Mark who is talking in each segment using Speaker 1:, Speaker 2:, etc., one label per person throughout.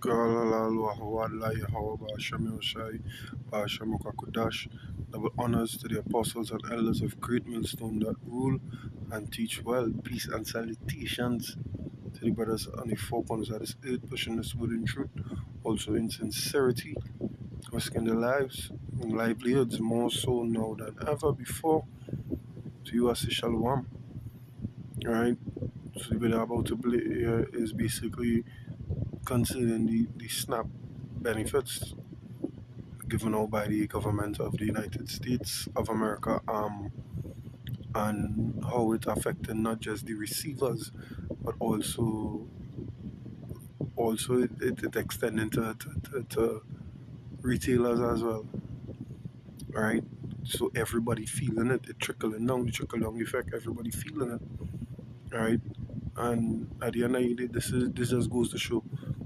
Speaker 1: Double honors to the apostles and elders of Great Millstone that rule and teach well. Peace and salutations to the brothers on the four corners of this earth, pushing this word in truth, also in sincerity, risking their lives and livelihoods more so now than ever before. To you, I say shalom. Alright, so the video about to play here is basically concerning the SNAP benefits given out by the government of the United States of America, and how it affected not just the receivers, but also it extending to retailers as well, right? So everybody feeling it, it trickling down, the trickle down effect, everybody feeling it, right? And at the end of the day, this just goes to show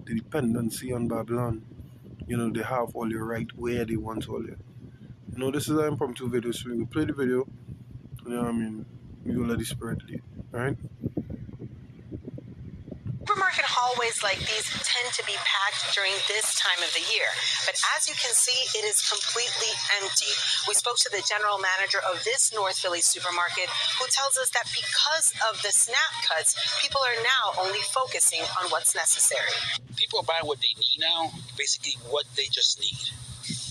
Speaker 1: the dependency on Babylon. You know, they have all your right where they want all your. You know, this is an impromptu video, so we will play the video. You know what I mean? We will let the spirit lead, right?
Speaker 2: Supermarket hallways like these tend to be packed during this time of the year, but as you can see, it is completely empty. We spoke to the general manager of this North Philly supermarket, who tells us that because of the SNAP cuts, people are now only focusing on what's necessary.
Speaker 3: People are buying what they need now, basically what they just need.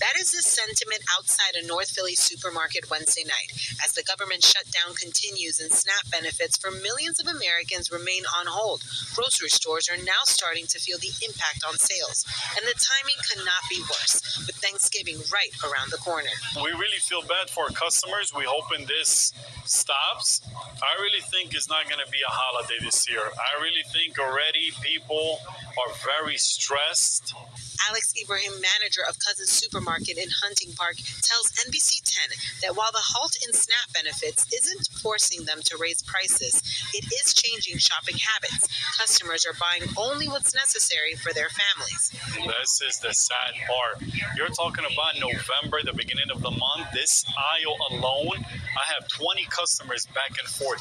Speaker 2: That is the sentiment outside a North Philly supermarket Wednesday night, as the government shutdown continues and SNAP benefits for millions of Americans remain on hold. Grocery stores are now starting to feel the impact on sales, and the timing could not be worse, with Thanksgiving right around the corner.
Speaker 4: We really feel bad for our customers. We hoping this stops. I really think it's not going to be a holiday this year. I really think already people are very stressed.
Speaker 2: Alex Ibrahim, manager of Cousins Supermarket in Hunting Park, tells NBC 10 that while the halt in SNAP benefits isn't forcing them to raise prices, it is changing shopping habits. Customers are buying only what's necessary for their families.
Speaker 4: This is the sad part. You're talking about November, the beginning of the month. This aisle alone, I have 20 customers back and forth,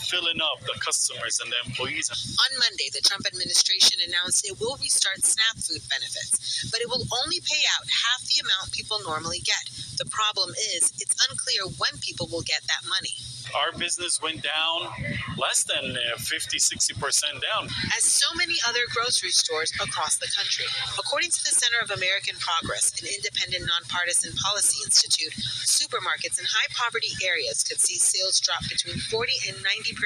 Speaker 4: filling up the customers and the employees.
Speaker 2: On Monday, the Trump administration announced it will restart SNAP food benefits, but it will only pay out half the amount people normally get. The problem is, it's unclear when people will get that money.
Speaker 4: Our business went down less than 50-60% down.
Speaker 2: As so many other grocery stores across the country. According to the Center of American Progress, an independent nonpartisan policy institute, supermarkets in high-poverty areas could see sales drop between 40 and 90%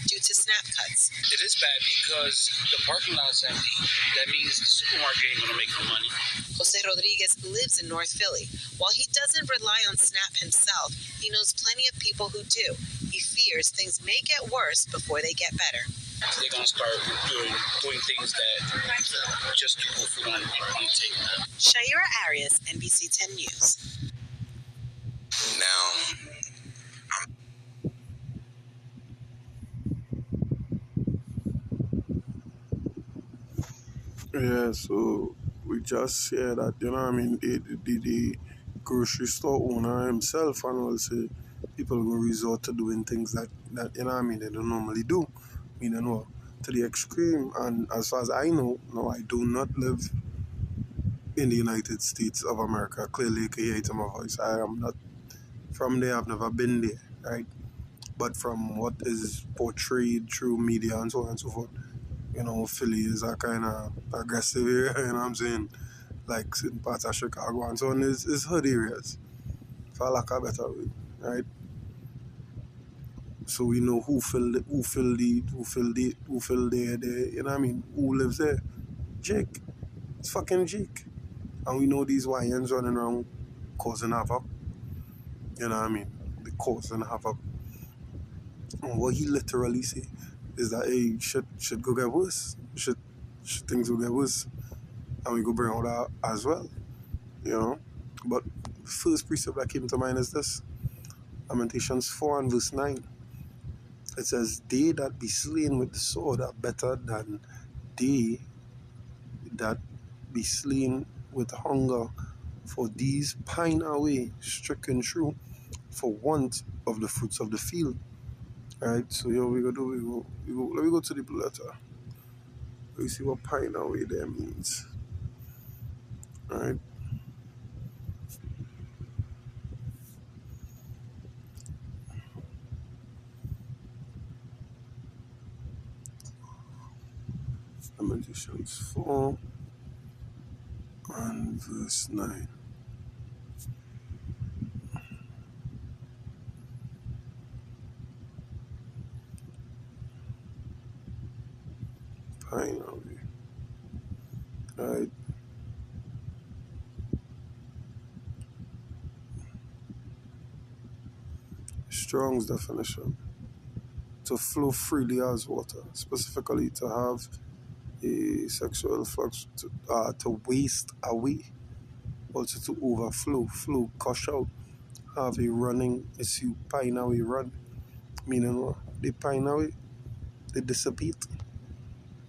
Speaker 2: due to SNAP cuts.
Speaker 3: It is bad because the parking lot's empty. That means the supermarket ain't going to make no money.
Speaker 2: Jose Rodriguez lives in North Philly. While he doesn't rely on SNAP himself, he knows plenty of people who do. He fears things may get worse before they get better.
Speaker 3: They're going to start doing things that just to put food on the table.
Speaker 2: Shaira Arias, NBC 10 News.
Speaker 1: Yeah, so we just hear that, you know what I mean, the grocery store owner himself and also people will resort to doing things that you know what I mean, they don't normally do. You know, to the extreme. And as far as I know, no, I do not live in the United States of America. Clearly you can hear it in my voice. I am not from there, I've never been there, right? But from what is portrayed through media and so on and so forth, you know, Philly is a kind of aggressive area, you know what I'm saying? Like certain parts of Chicago and so on is hood areas, for lack of a better word, right? So we know who filled the, you know what I mean? Who lives there? Jake. It's fucking Jake. And we know these YNs running around causing havoc. You know what I mean? They causing havoc. And what he literally say is that, hey, shit go get worse. Things will get worse. And we go bring all that as well. You know? But the first precept that came to mind is this. Lamentations 4 and verse 9. It says, they that be slain with the sword are better than they that be slain with hunger. For these pine away, stricken through, for want of the fruits of the field. Alright, so here we go. Let me go to the blue letter. We see what pine away there means. right? Lamentations 4 and verse 9. Finally, right? Strong's definition: to flow freely as water, specifically to have a sexual flux, to waste away, also to overflow, flow, gush out, have a running issue, pine away, run. Meaning what? They pine away, they dissipate.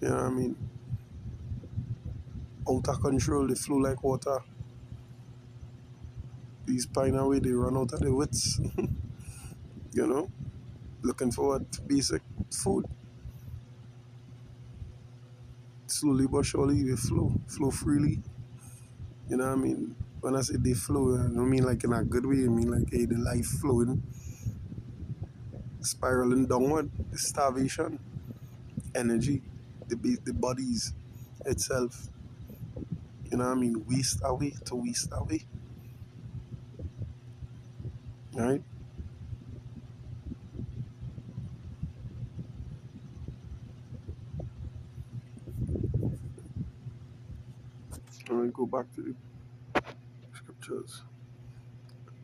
Speaker 1: You know what I mean? Out of control, they flow like water. These pine away, they run out of their wits. You know? Looking for what? Basic food. Slowly but surely, they flow freely. You know what I mean? When I say they flow, I don't mean like in a good way. I mean like, hey, the life flowing, spiraling downward. The starvation, energy, the bodies itself. You know what I mean? Waste away to waste away. Right? Let me go back to the scriptures.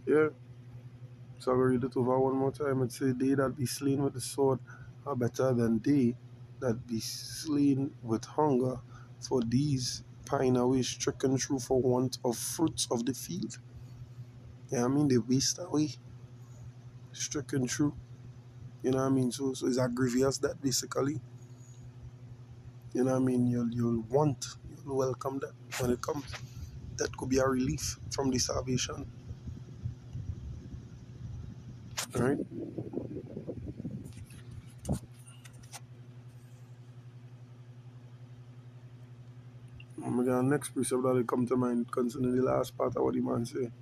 Speaker 1: Yeah. So I'll read it over one more time. It says, they that be slain with the sword are better than they that be slain with hunger, for these pine away stricken through for want of fruits of the field. Yeah, I mean, they waste away, stricken through. You know what I mean? So it's grievous that basically. You know what I mean? You'll welcome that when it comes. That could be a relief from the salvation. Right? We got next precept that will come to mind concerning the last part of what the man say.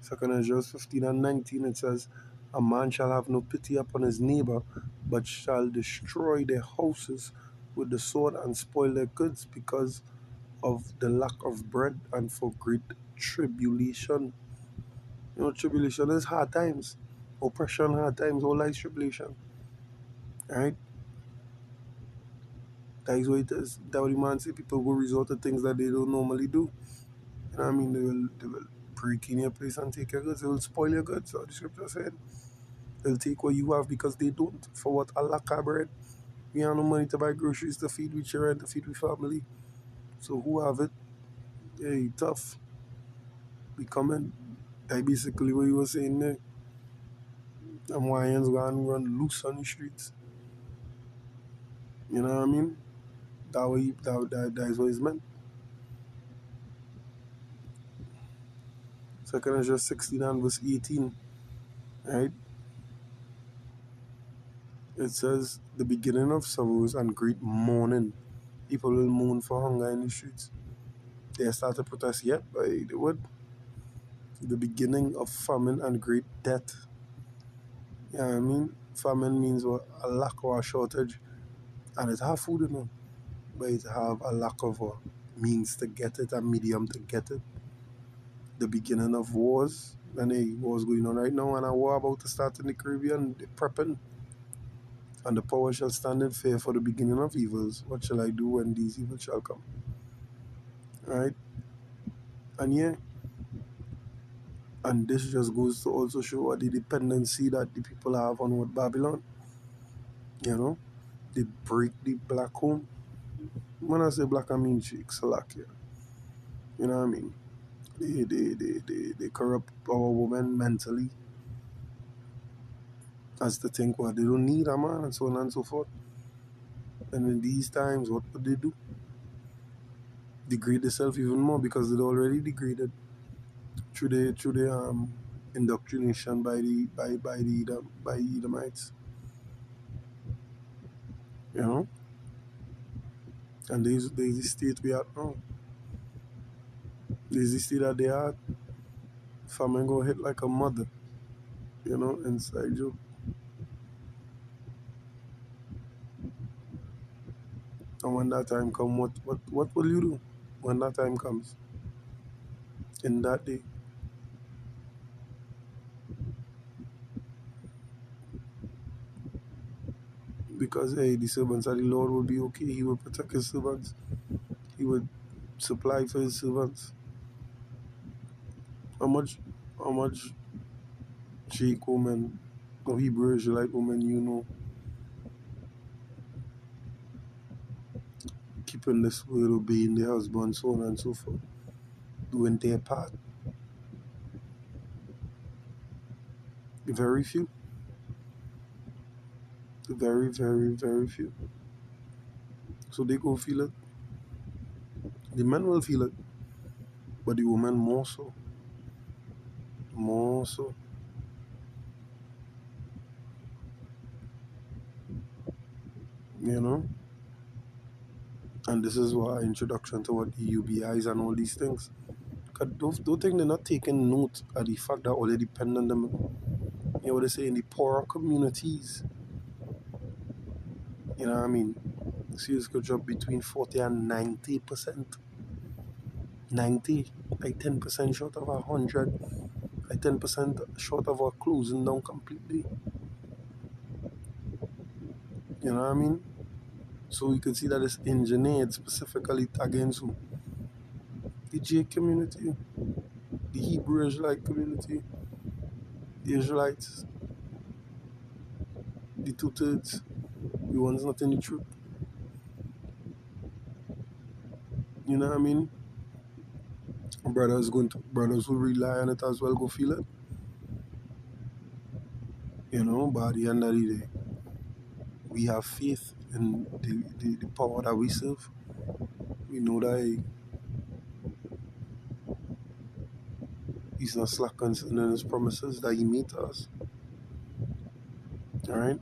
Speaker 1: 2nd Ezra 15 and 19, it says, a man shall have no pity upon his neighbor, but shall destroy their houses with the sword and spoil their goods because of the lack of bread and for great tribulation. You know, tribulation is hard times. Oppression, hard times, all life tribulation. Right? That is what it is. That what the man say, people will resort to things that they don't normally do. You know what I mean? They will break in your place and take your goods. They will spoil your goods. So the scripture said, they'll take what you have because they don't. For what? A lack of bread. We have no money to buy groceries to feed with children, to feed with family. So who have it? Hey, tough. Be coming. That basically what you were saying there. Them Hawaiians go and run loose on the streets. You know what I mean? That is what it's meant. 2nd Ezra 16 and verse 18. Right? It says, the beginning of sorrows and great mourning. People will mourn for hunger in the streets. They start to protest yet, but they would. The beginning of famine and great death. You know what I mean? Famine means what? A lack or a shortage. And it have food in it, but it have a lack of means to get it, a medium to get it. The beginning of wars, and wars going on right now, and a war about to start in the Caribbean, they're prepping. And the power shall stand in fear for the beginning of evils. What shall I do when these evils shall come? Right? And yeah, and this just goes to also show what the dependency that the people have on what Babylon. You know? They break the black home. When I say black, I mean Czechoslovakia. You know what I mean? They corrupt our women mentally as to think what they don't need a man and so on and so forth. And in these times, what would they do? Degrade themselves even more because they're already degraded through the indoctrination by the Edomites. You know? And there's the state we are now. Lazy state that they are, famine gonna hit like a mother, inside you. And when that time comes, what will you do when that time comes? In that day. Because hey, the servants of the Lord will be okay. He will protect his servants. He would supply for his servants. How much Greek woman or Hebrew Israelite woman keeping this word, obeying their husband, so on and so forth, doing their part. Very few. Very, very, very few. So they go feel it. The men will feel it, but the women more so. More so. You know? And this is why introduction to what the UBIs and all these things. Cause don't think they're not taking note of the fact that all they depend on them. You know what they say in the poorer communities. You know what I mean? Sales could drop between 40 and 90%. 90, like 10% short of 100, like 10% short of our closing down completely. You know what I mean? So you can see that it's engineered specifically against who? The J community, the Hebrew Israelite community, the Israelites, the two-thirds, the ones not in the truth. You know what I mean? Brothers who rely on it as well go feel it. But at the end of the day, we have faith in the power that we serve. We know that he's not slack concerning his promises that he made to us. Alright?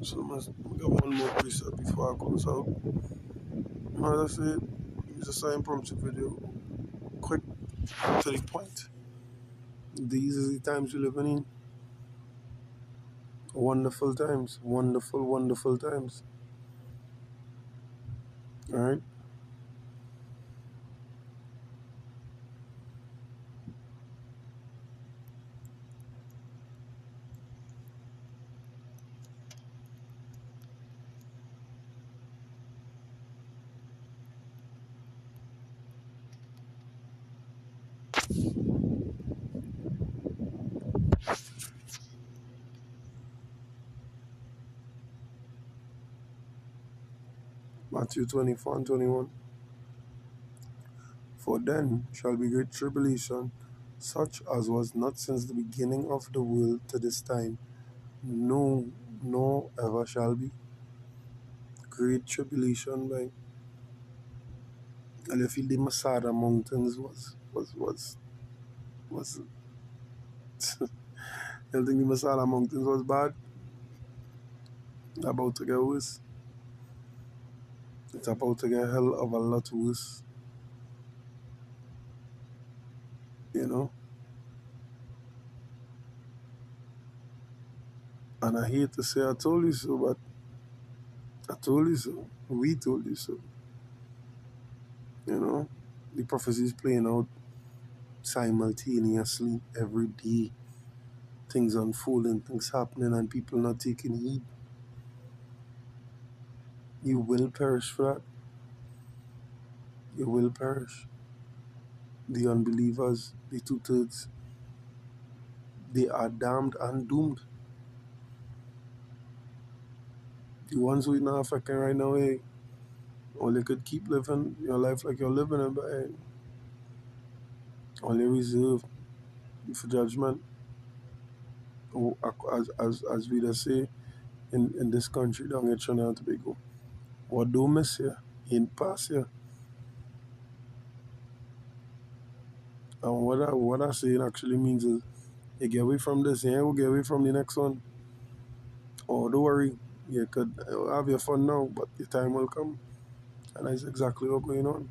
Speaker 1: So we got one more preset before I close out. As I said, it's just an impromptu video. Quick to the point. These are the times we're living in. Wonderful times. Wonderful, wonderful times. Alright? Matthew 24 and 21. For then shall be great tribulation, such as was not since the beginning of the world to this time, no, nor ever shall be. Great tribulation, like, and I feel the Masada Mountains was I think the Masada Mountains was bad, about to get worse. It's about to get hell of a lot worse, you know. And I hate to say I told you so, but I told you so. We told you so. You know, the prophecy is playing out simultaneously every day. Things unfolding, things happening, and people not taking heed. You will perish for that. You will perish. The unbelievers, the two-thirds, they are damned and doomed. The ones who are not affecting right now, hey, or you could keep living your life like you're living it, but hey, only reserved for judgment. Oh, as we just say in this country down here, Trinidad and Tobago. What do miss here? Ain't pass here. And what I saying actually means is you get away from this, and you will get away from the next one. Oh, don't worry, you could have your fun now, but the time will come. And that's exactly what's going on.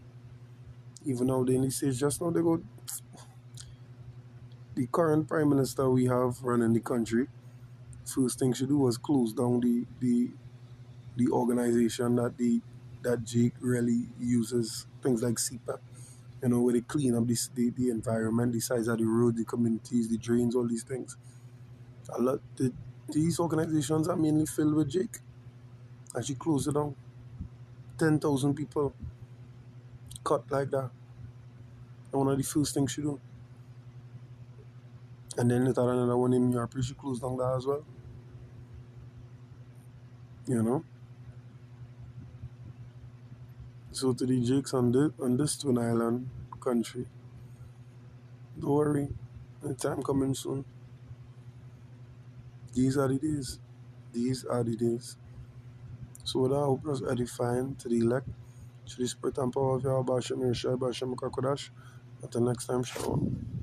Speaker 1: Even now, they in the States, just now, they go, the current prime minister we have running the country, first thing she do was close down the organization that Jake really uses, things like CPAP, where they clean up the environment, the sides of the road, the communities, the drains, all these things. A lot, these organizations are mainly filled with Jake. And she closed it down. 10,000 people cut like that. And one of the first things she do. And then later another one in Europe, she closed down that as well. You know? So to the Jakes on this Twin Island country, don't worry, the time coming soon. These are the days. These are the days. So with that, I hope us edifying to the elect, to the spirit and power of Yahweh Hashem Yeshua Hashem Kakodash. Until next time, shalom.